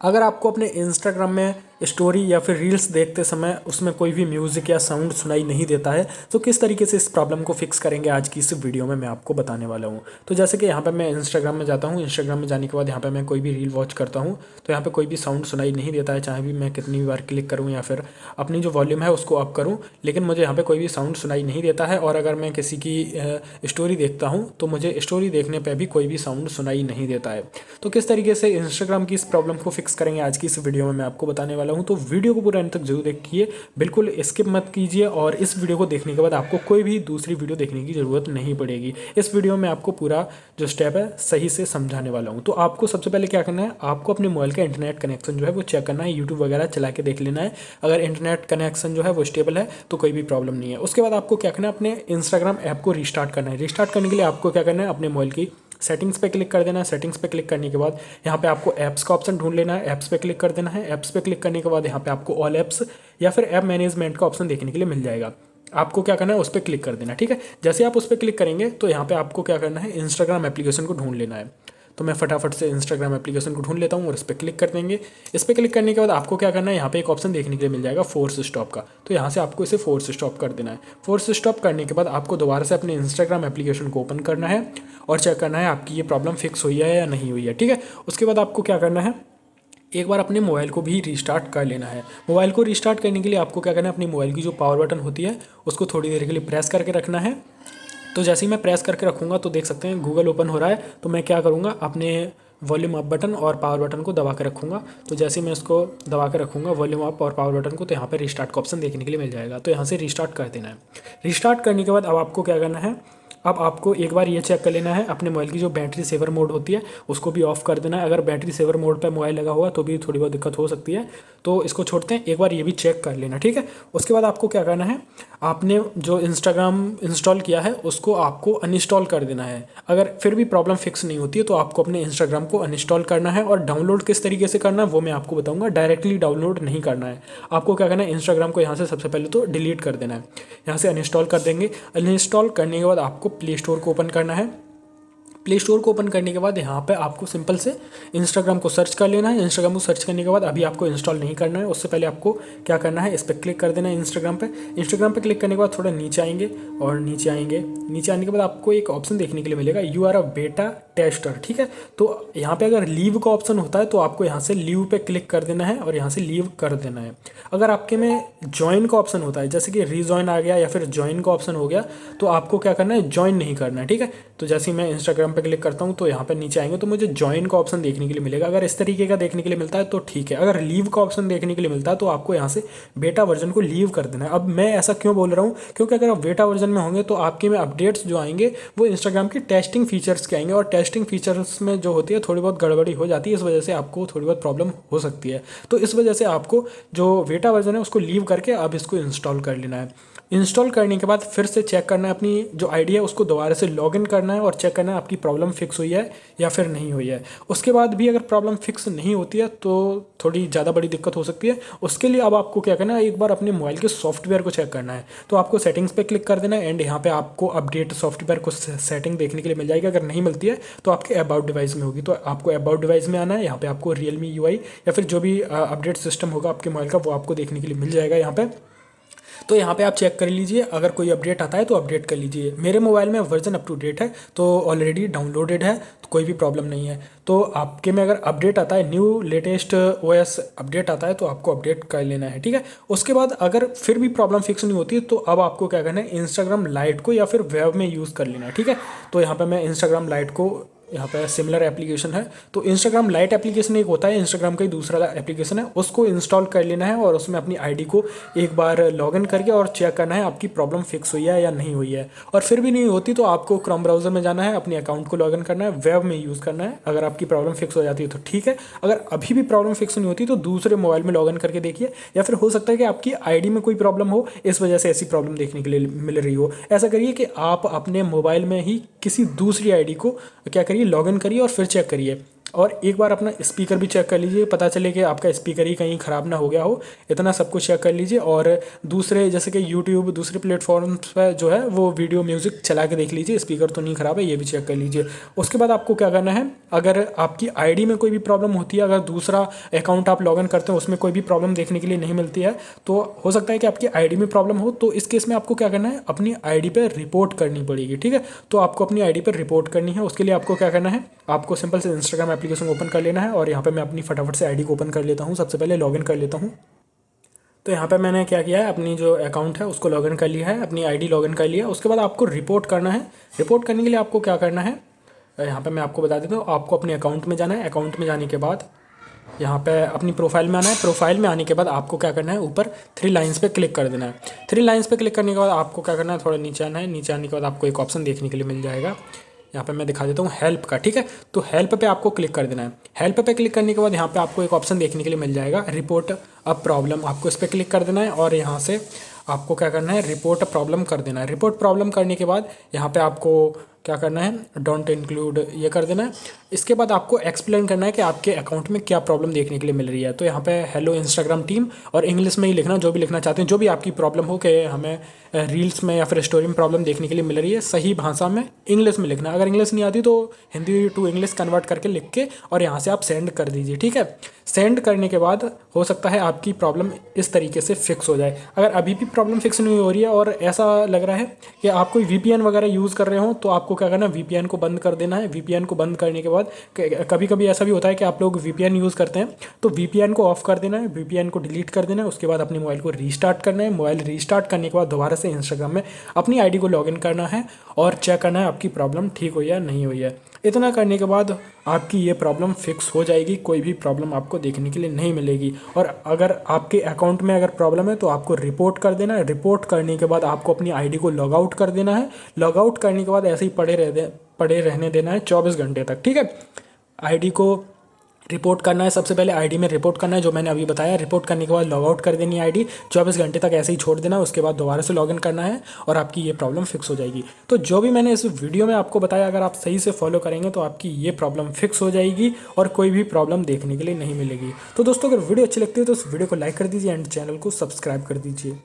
अगर आपको अपने इंस्टाग्राम में स्टोरी या फिर रील्स देखते समय उसमें कोई भी म्यूज़िक या साउंड सुनाई नहीं देता है तो किस तरीके से इस प्रॉब्लम को फिक्स करेंगे आज की इस वीडियो में मैं आपको बताने वाला हूँ। तो जैसे कि यहाँ पे मैं इंस्टाग्राम में जाता हूँ, इंस्टाग्राम में जाने के बाद यहाँ पे मैं कोई भी रील वॉच करता हूँ तो यहाँ पे कोई भी साउंड सुनाई नहीं देता है, चाहे भी मैं कितनी बार क्लिक करूँ या फिर अपनी जो वॉल्यूम है उसको अप करूँ, लेकिन मुझे यहाँ पे कोई भी साउंड सुनाई नहीं देता है। और अगर मैं किसी की स्टोरी देखता हूँ तो मुझे स्टोरी देखने पर भी कोई भी साउंड सुनाई नहीं देता है। तो किस तरीके से इंस्टाग्राम की इस प्रॉब्लम को फिक्स करेंगे आज की इस वीडियो में मैं आपको बताने वाला हूं। तो वीडियो को पूरा अंत तक जरूर देखिए, बिल्कुल स्किप मत कीजिए। और इस वीडियो को देखने के बाद आपको कोई भी दूसरी वीडियो देखने की ज़रूरत नहीं पड़ेगी। इस वीडियो में आपको पूरा जो स्टेप है सही से समझाने वाला हूँ। तो आपको सबसे पहले क्या करना है, आपको अपने मोबाइल का इंटरनेट कनेक्शन जो है वो चेक करना है, यूट्यूब वगैरह चला के देख लेना है। अगर इंटरनेट कनेक्शन जो है वो स्टेबल है तो कोई भी प्रॉब्लम नहीं है। उसके बाद आपको क्या करना है, अपने इंस्टाग्राम ऐप को रिस्टार्ट करना है। रिस्टार्ट करने के लिए आपको क्या करना है, अपने मोबाइल की सेटिंग्स पे क्लिक कर देना है। सेटिंग्स पे क्लिक करने के बाद यहाँ पे आपको ऐप्स का ऑप्शन ढूंढ लेना है, ऐप्स पे क्लिक कर देना है। ऐप्स पे क्लिक करने के बाद यहाँ पे आपको ऑल ऐप्स या फिर ऐप मैनेजमेंट का ऑप्शन देखने के लिए मिल जाएगा। आपको क्या करना है, उस पर क्लिक कर देना है। ठीक है, जैसे आप उस पर क्लिक करेंगे तो यहाँ पे आपको क्या करना है, इंस्टाग्राम एप्लीकेशन को ढूंढ लेना है। तो मैं फटाफट से इंस्टाग्राम एप्लीकेशन को ढूंढ लेता हूँ और इस पर क्लिक कर देंगे। इस पर क्लिक करने के बाद आपको क्या करना है, यहाँ पे एक ऑप्शन देखने के लिए मिल जाएगा फोर्स स्टॉप का। तो यहाँ से आपको इसे फोर्स स्टॉप कर देना है। फोर्स स्टॉप करने के बाद आपको दोबारा से अपने इंस्टाग्राम एप्लीकेशन को ओपन करना है और चेक करना है आपकी ये प्रॉब्लम फिक्स हुई है या नहीं हुई है। ठीक है, उसके बाद आपको क्या करना है, एक बार अपने मोबाइल को भी रीस्टार्ट कर लेना है। मोबाइल को रीस्टार्ट करने के लिए आपको क्या करना है, अपनी मोबाइल की जो पावर बटन होती है उसको थोड़ी देर के लिए प्रेस करके रखना है। तो जैसे ही मैं प्रेस करके रखूँगा तो देख सकते हैं गूगल ओपन हो रहा है। तो मैं क्या करूँगा, अपने वॉल्यूम अप बटन और पावर बटन को दबा के रखूँगा। तो जैसे ही मैं इसको दबा के रखूँगा वॉल्यूम अप और पावर बटन को, तो यहाँ पे रिस्टार्ट का ऑप्शन देखने के लिए मिल जाएगा। तो यहाँ से रिस्टार्ट कर देना है। रिस्टार्ट करने के बाद अब आपको क्या करना है, अब आपको एक बार ये चेक कर लेना है, अपने मोबाइल की जो बैटरी सेवर मोड होती है उसको भी ऑफ कर देना है। अगर बैटरी सेवर मोड पर मोबाइल लगा हुआ तो भी थोड़ी बहुत दिक्कत हो सकती है, तो इसको छोड़ते हैं, एक बार ये भी चेक कर लेना। ठीक है, उसके बाद आपको क्या करना है, आपने जो इंस्टाग्राम इंस्टॉल किया है उसको आपको अनइंस्टॉल कर देना है। अगर फिर भी प्रॉब्लम फिक्स नहीं होती है तो आपको अपने इंस्टाग्राम को अनइंस्टॉल करना है। और डाउनलोड किस तरीके से करना है वो मैं आपको बताऊंगा, डायरेक्टली डाउनलोड नहीं करना है। आपको क्या करना है, इंस्टाग्राम को यहाँ से सबसे पहले तो डिलीट कर देना है। यहाँ से अनइंस्टॉल कर देंगे। अनइंस्टॉल करने के बाद आपको प्ले स्टोर को ओपन करना है। प्ले स्टोर को ओपन करने के बाद यहाँ पे आपको सिंपल से इंस्टाग्राम को सर्च कर लेना है। इंस्टाग्राम को सर्च करने के बाद अभी आपको इंस्टॉल नहीं करना है, उससे पहले आपको क्या करना है, इस पर क्लिक कर देना है इंस्टाग्राम पे। इंस्टाग्राम पे क्लिक करने के बाद थोड़ा नीचे आएंगे और नीचे आएंगे। नीचे आने के बाद आपको एक ऑप्शन देखने के लिए मिलेगा, यू आर अ बेटा टेस्टर। ठीक है, तो यहाँ पे अगर लीव का ऑप्शन होता है तो आपको यहाँ से लीव पे क्लिक कर देना है और यहाँ से लीव कर देना है। अगर आपके में ज्वाइन का ऑप्शन होता है, जैसे कि रीजॉइन आ गया या फिर ज्वाइन का ऑप्शन हो गया, तो आपको क्या करना है, ज्वाइन नहीं करना है। ठीक है, तो जैसे ही मैं इंस्टाग्राम पे क्लिक करता हूँ तो यहाँ पे नीचे आएंगे तो मुझे ज्वाइन का ऑप्शन देखने के लिए मिलेगा। अगर इस तरीके का देखने के लिए मिलता है तो ठीक है, अगर लीव का ऑप्शन देखने के लिए मिलता है तो आपको यहाँ से बेटा वर्जन को लीव कर देना है। अब मैं ऐसा क्यों बोल रहा हूँ, क्योंकि अगर आप बेटा वर्जन में होंगे तो आपके में अपडेट्स जो आएंगे वो इंस्टाग्राम के टेस्टिंग फीचर्स के आएंगे, और टेस्टिंग फीचर्स में जो होती है थोड़ी बहुत गड़बड़ी हो जाती है, इस वजह से आपको थोड़ी बहुत प्रॉब्लम हो सकती है। तो इस वजह से आपको जो बेटा वर्जन है उसको लीव करके अब इसको इंस्टॉल कर लेना है। इंस्टॉल करने के बाद फिर से चेक करना है, अपनी जो आईडी है उसको दोबारा से लॉगिन करना है और चेक करना है आपकी प्रॉब्लम फिक्स हुई है या फिर नहीं हुई है। उसके बाद भी अगर प्रॉब्लम फिक्स नहीं होती है तो थोड़ी ज़्यादा बड़ी दिक्कत हो सकती है। उसके लिए अब आपको क्या करना है, एक बार अपने मोबाइल के सॉफ्टवेयर को चेक करना है। तो आपको सेटिंग्स पे क्लिक कर देना है एंड यहाँ पे आपको अपडेट सॉफ्टवेयर को सेटिंग देखने के लिए मिल जाएगी। अगर नहीं मिलती है तो आपके अबाउट डिवाइस में होगी, तो आपको अबाउट डिवाइस में आना है। यहाँ पे आपको रियलमी यूआई या फिर जो भी अपडेट सिस्टम होगा आपके मोबाइल का वो आपको देखने के लिए मिल जाएगा यहाँ पे। तो यहाँ पे आप चेक कर लीजिए, अगर कोई अपडेट आता है तो अपडेट कर लीजिए। मेरे मोबाइल में वर्जन अप टू डेट है तो ऑलरेडी डाउनलोडेड है, तो कोई भी प्रॉब्लम नहीं है। तो आपके में अगर अपडेट आता है, न्यू लेटेस्ट ओएस अपडेट आता है तो आपको अपडेट कर लेना है। ठीक है, उसके बाद अगर फिर भी प्रॉब्लम फिक्स नहीं होती तो अब आपको क्या करना है, इंस्टाग्राम लाइट को या फिर वेब में यूज़ कर लेना है। ठीक है, तो यहाँ पर मैं इंस्टाग्राम लाइट को, यहाँ पे सिमिलर एप्लीकेशन है तो इंस्टाग्राम लाइट एप्लीकेशन एक होता है, इंस्टाग्राम का ही दूसरा एप्लीकेशन है, उसको इंस्टॉल कर लेना है और उसमें अपनी आईडी को एक बार लॉगिन करके और चेक करना है आपकी प्रॉब्लम फिक्स हुई है या नहीं हुई है। और फिर भी नहीं होती तो आपको क्रोम ब्राउजर में जाना है, अपने अकाउंट को लॉगिन करना है, वेब में यूज़ करना है। अगर आपकी प्रॉब्लम फिक्स हो जाती है तो ठीक है, अगर अभी भी प्रॉब्लम फिक्स नहीं होती तो दूसरे मोबाइल में लॉगिन करके देखिए, या फिर हो सकता है कि आपकी आईडी में कोई प्रॉब्लम हो, इस वजह से ऐसी प्रॉब्लम देखने के लिए मिल रही हो। ऐसा करिए कि आप अपने मोबाइल में ही किसी दूसरी आईडी को क्या करिए, लॉगिन करिए और फिर चेक करिए। और एक बार अपना स्पीकर भी चेक कर लीजिए, पता चले कि आपका स्पीकर ही कहीं ख़राब ना हो गया हो, इतना सब कुछ चेक कर लीजिए। और दूसरे जैसे कि यूट्यूब, दूसरे प्लेटफॉर्म्स पर जो है वो वीडियो म्यूज़िक चला के देख लीजिए, स्पीकर तो नहीं ख़राब है, ये भी चेक कर लीजिए। उसके बाद आपको क्या करना है, अगर आपकी आईडी में कोई भी प्रॉब्लम होती है, अगर दूसरा अकाउंट आप लॉगिन करते हैं उसमें कोई भी प्रॉब्लम देखने के लिए नहीं मिलती है, तो हो सकता है कि आपकी आईडी में प्रॉब्लम हो, तो इस केस में आपको क्या करना है, अपनी आईडी पर रिपोर्ट करनी पड़ेगी। ठीक है, तो आपको अपनी आईडी पर रिपोर्ट करनी है। उसके लिए आपको क्या करना है, आपको सिंपल से इंस्टाग्राम एप्लीकेशन ओपन कर लेना है। और यहाँ पे मैं अपनी फटाफट से आईडी को ओपन कर लेता हूँ, सबसे पहले लॉगिन कर लेता हूँ। तो यहाँ पे मैंने क्या किया है, अपनी जो अकाउंट है उसको लॉगिन कर लिया है, अपनी आईडी लॉगिन कर लिया। उसके बाद आपको रिपोर्ट करना है। रिपोर्ट करने के लिए आपको क्या करना है, यहाँ पे मैं आपको बता देता हूँ। आपको अपने अकाउंट में जाना है। अकाउंट में जाने के बाद यहाँ पे अपनी प्रोफाइल में आना है। प्रोफाइल में आने के बाद आपको क्या करना है, ऊपर 3 लाइन्स पे क्लिक कर देना है। 3 लाइन्स पे क्लिक करने के बाद आपको क्या करना है, थोड़ा नीचे आना है। नीचे आने के बाद आपको एक ऑप्शन देखने के लिए मिल जाएगा, यहाँ पे मैं दिखा देता हूँ, हेल्प का। ठीक है, तो हेल्प पे आपको क्लिक कर देना है। हेल्प पे क्लिक करने के बाद यहाँ पे आपको एक ऑप्शन देखने के लिए मिल जाएगा, रिपोर्ट अ प्रॉब्लम। आपको इस पर क्लिक कर देना है और यहाँ से आपको क्या करना है, रिपोर्ट अ प्रॉब्लम कर देना है। रिपोर्ट प्रॉब्लम करने के बाद यहाँ पे आपको क्या करना है, डोंट इंक्लूड ये कर देना है। इसके बाद आपको एक्सप्लेन करना है कि आपके अकाउंट में क्या प्रॉब्लम देखने के लिए मिल रही है। तो यहाँ पे हेलो इंस्टाग्राम टीम, और इंग्लिश में ही लिखना, जो भी लिखना चाहते हैं, जो भी आपकी प्रॉब्लम हो कि हमें रील्स में या फिर स्टोरी में प्रॉब्लम देखने के लिए मिल रही है, सही भाषा में इंग्लिश में लिखना। अगर इंग्लिश नहीं आती तो हिंदी टू इंग्लिश कन्वर्ट करके लिख के और यहाँ से आप सेंड कर दीजिए। ठीक है, सेंड करने के बाद हो सकता है आपकी प्रॉब्लम इस तरीके से फिक्स हो जाए। अगर अभी भी प्रॉब्लम फिक्स नहीं हो रही है और ऐसा लग रहा है कि आप कोई VPN वगैरह यूज़ कर रहे हो, तो आपको क्या करना है, VPN को बंद कर देना है। VPN को बंद करने के बाद कभी कभी ऐसा भी होता है कि आप लोग VPN यूज़ करते हैं, तो VPN को ऑफ कर देना है, VPN को डिलीट कर देना है। उसके बाद अपने मोबाइल को रीस्टार्ट करना है। मोबाइल रीस्टार्ट करने के बाद दोबारा से इंस्टाग्राम में अपनी आईडी को लॉगिन करना है और चेक करना है आपकी प्रॉब्लम ठीक हुई है नहीं हुई है। इतना करने के बाद आपकी ये प्रॉब्लम फिक्स हो जाएगी, कोई भी प्रॉब्लम आपको देखने के लिए नहीं मिलेगी। और अगर आपके अकाउंट में अगर प्रॉब्लम है तो आपको रिपोर्ट कर देना है। रिपोर्ट करने के बाद आपको अपनी आईडी को लॉग आउट कर देना है। लॉग आउट करने के बाद ऐसे ही पड़े रहने देना है 24 घंटे तक। ठीक है, आईडी को रिपोर्ट करना है, सबसे पहले आईडी में रिपोर्ट करना है, जो मैंने अभी बताया। रिपोर्ट करने के बाद लॉग आउट कर देनी है आईडी, 24 घंटे तक ऐसे ही छोड़ देना है। उसके बाद दोबारा से लॉगिन करना है और आपकी ये प्रॉब्लम फिक्स हो जाएगी। तो जो भी मैंने इस वीडियो में आपको बताया, अगर आप सही से फॉलो करेंगे तो आपकी ये प्रॉब्लम फिक्स हो जाएगी और कोई भी प्रॉब्लम देखने के लिए नहीं मिलेगी। तो दोस्तों, अगर वीडियो अच्छी लगती है तो उस वीडियो को लाइक कर दीजिए एंड चैनल को सब्सक्राइब कर दीजिए।